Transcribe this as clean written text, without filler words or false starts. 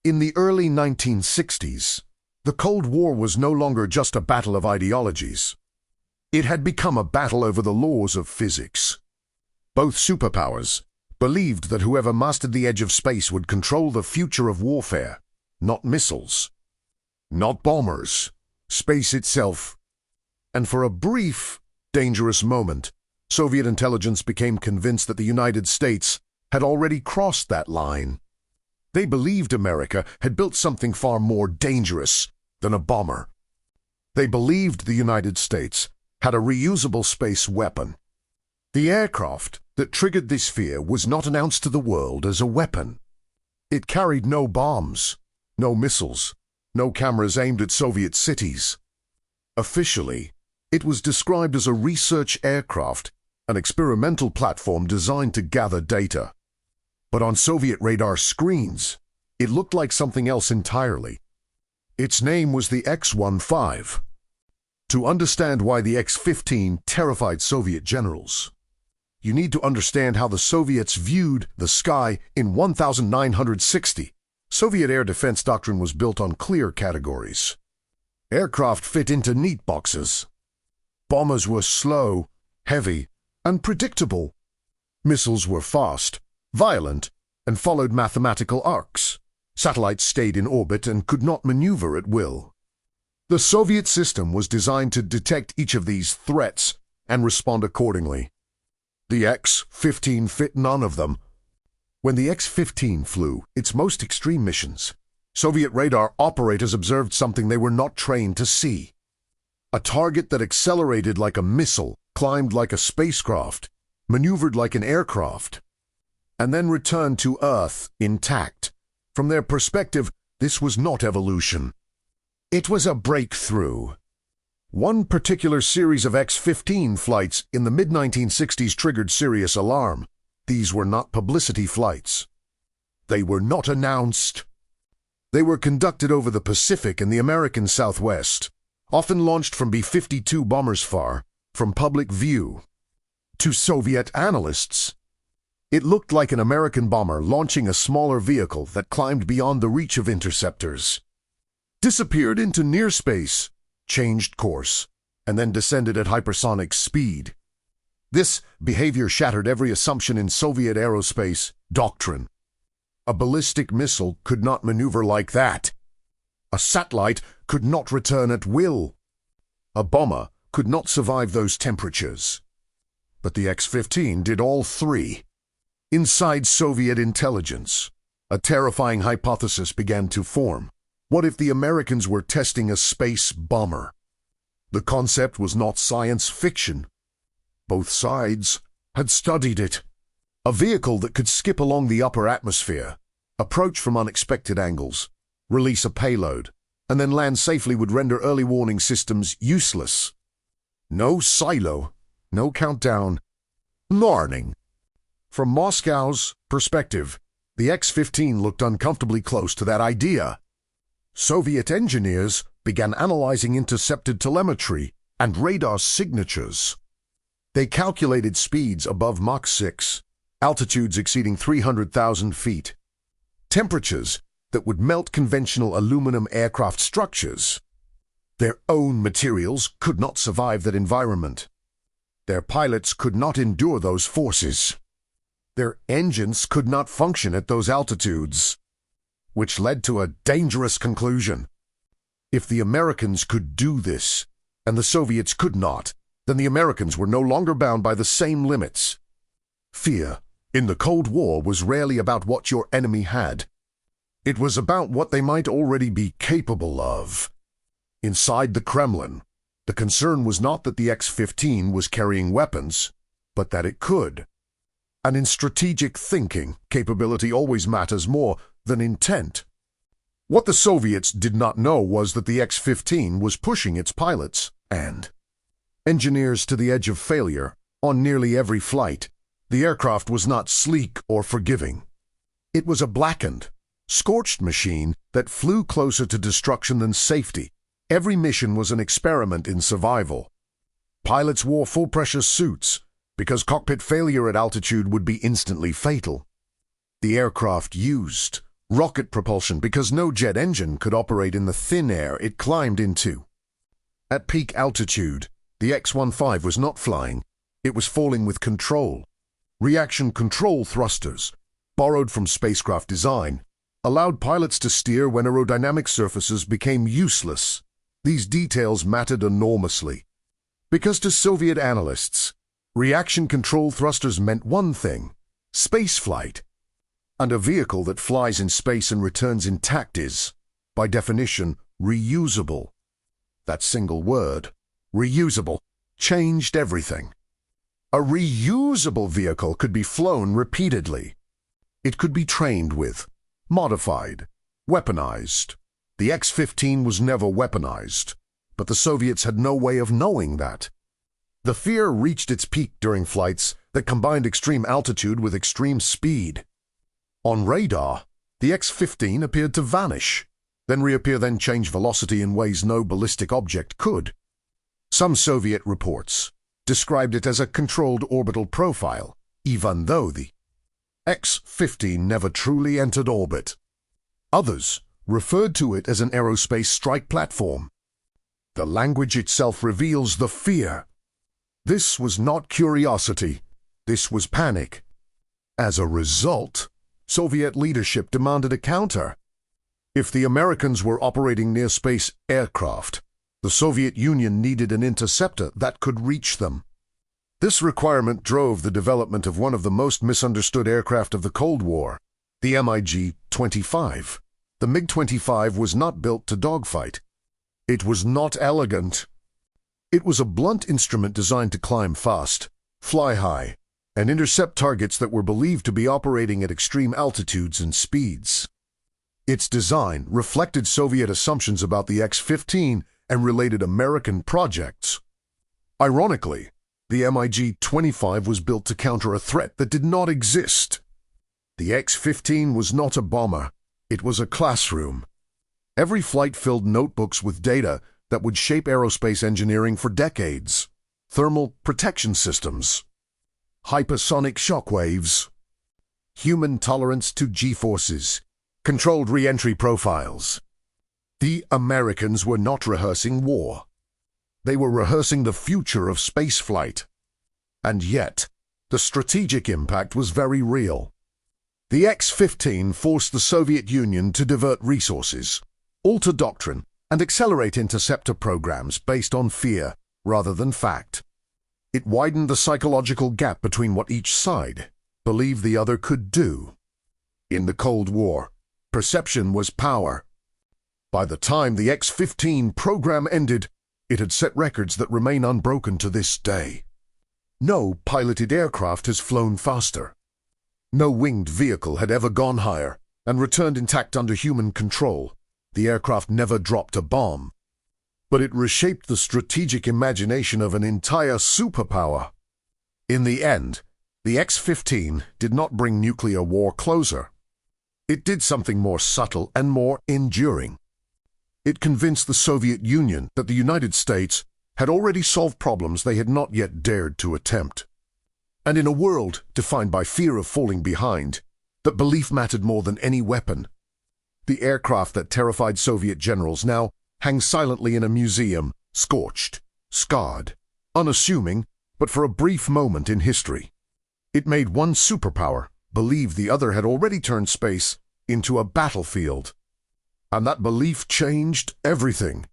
In the early 1960s, the Cold War was no longer just a battle of ideologies. It had become a battle over the laws of physics. Both superpowers believed that whoever mastered the edge of space would control the future of warfare, not missiles, not bombers, space itself. And for a brief, dangerous moment, Soviet intelligence became convinced that the United States had already crossed that line. They believed America had built something far more dangerous than a bomber. They believed the United States had a reusable space weapon. The aircraft that triggered this fear was not announced to the world as a weapon. It carried no bombs, no missiles, no cameras aimed at Soviet cities. Officially, it was described as a research aircraft, an experimental platform designed to gather data. But on Soviet radar screens, it looked like something else entirely. Its name was the X-15. To understand why the X-15 terrified Soviet generals, you need to understand how the Soviets viewed the sky in 1960. Soviet air defense doctrine was built on clear categories. Aircraft fit into neat boxes. Bombers were slow, heavy, and predictable. Missiles were fast, violent, and followed mathematical arcs. Satellites stayed in orbit and could not maneuver at will. The Soviet system was designed to detect each of these threats and respond accordingly. The X-15 fit none of them. When the X-15 flew its most extreme missions, Soviet radar operators observed something they were not trained to see. A target that accelerated like a missile, climbed like a spacecraft, maneuvered like an aircraft, and then returned to Earth intact. From their perspective, this was not evolution. It was a breakthrough. One particular series of X-15 flights in the mid-1960s triggered serious alarm. These were not publicity flights. They were not announced. They were conducted over the Pacific and the American Southwest, often launched from B-52 bombers far from public view. To Soviet analysts, it looked like an American bomber launching a smaller vehicle that climbed beyond the reach of interceptors, disappeared into near space, changed course, and then descended at hypersonic speed. This behavior shattered every assumption in Soviet aerospace doctrine. A ballistic missile could not maneuver like that. A satellite could not return at will. A bomber could not survive those temperatures. But the X-15 did all three. Inside Soviet intelligence, a terrifying hypothesis began to form. What if the Americans were testing a space bomber? The concept was not science fiction. Both sides had studied it. A vehicle that could skip along the upper atmosphere, approach from unexpected angles, release a payload, and then land safely would render early warning systems useless. No silo, no countdown. Learning. From Moscow's perspective, the X-15 looked uncomfortably close to that idea. Soviet engineers began analyzing intercepted telemetry and radar signatures. They calculated speeds above Mach 6, altitudes exceeding 300,000 feet, temperatures that would melt conventional aluminum aircraft structures. Their own materials could not survive that environment. Their pilots could not endure those forces. Their engines could not function at those altitudes, which led to a dangerous conclusion. If the Americans could do this, and the Soviets could not, then the Americans were no longer bound by the same limits. Fear in the Cold War was rarely about what your enemy had. It was about what they might already be capable of. Inside the Kremlin, the concern was not that the X-15 was carrying weapons, but that it could. And in strategic thinking, capability always matters more than intent. What the Soviets did not know was that the X-15 was pushing its pilots and engineers to the edge of failure on nearly every flight. The aircraft was not sleek or forgiving. It was a blackened, scorched machine that flew closer to destruction than safety. Every mission was an experiment in survival. Pilots wore full-pressure suits because cockpit failure at altitude would be instantly fatal. The aircraft used Rocket propulsion, because no jet engine could operate in the thin air it climbed into. At peak altitude, the X-15 was not flying, it was falling with control. Reaction control thrusters, borrowed from spacecraft design, allowed pilots to steer when aerodynamic surfaces became useless. These details mattered enormously. Because to Soviet analysts, reaction control thrusters meant one thing: spaceflight. And a vehicle that flies in space and returns intact is, by definition, reusable. That single word, reusable, changed everything. A reusable vehicle could be flown repeatedly. It could be trained with, modified, weaponized. The X-15 was never weaponized, but the Soviets had no way of knowing that. The fear reached its peak during flights that combined extreme altitude with extreme speed. On radar, the X-15 appeared to vanish, then reappear, then change velocity in ways no ballistic object could. Some Soviet reports described it as a controlled orbital profile, even though the X-15 never truly entered orbit. Others referred to it as an aerospace strike platform. The language itself reveals the fear. This was not curiosity, this was panic. As a result, Soviet leadership demanded a counter. If the Americans were operating near-space aircraft, the Soviet Union needed an interceptor that could reach them. This requirement drove the development of one of the most misunderstood aircraft of the Cold War, the MiG-25. The MiG-25 was not built to dogfight. It was not elegant. It was a blunt instrument designed to climb fast, fly high, and intercept targets that were believed to be operating at extreme altitudes and speeds. Its design reflected Soviet assumptions about the X-15 and related American projects. Ironically, the MiG-25 was built to counter a threat that did not exist. The X-15 was not a bomber, it was a classroom. Every flight filled notebooks with data that would shape aerospace engineering for decades. Thermal protection systems, hypersonic shockwaves, human tolerance to G-forces, controlled re-entry profiles. The Americans were not rehearsing war. They were rehearsing the future of spaceflight. And yet, the strategic impact was very real. The X-15 forced the Soviet Union to divert resources, alter doctrine, and accelerate interceptor programs based on fear rather than fact. It widened the psychological gap between what each side believed the other could do. In the Cold War, perception was power. By the time the X-15 program ended, it had set records that remain unbroken to this day. No piloted aircraft has flown faster. No winged vehicle had ever gone higher and returned intact under human control. The aircraft never dropped a bomb. But it reshaped the strategic imagination of an entire superpower. In the end, the X-15 did not bring nuclear war closer. It did something more subtle and more enduring. It convinced the Soviet Union that the United States had already solved problems they had not yet dared to attempt. And in a world defined by fear of falling behind, that belief mattered more than any weapon. The aircraft that terrified Soviet generals now hangs silently in a museum, scorched, scarred, unassuming, but for a brief moment in history. It made one superpower believe the other had already turned space into a battlefield. And that belief changed everything.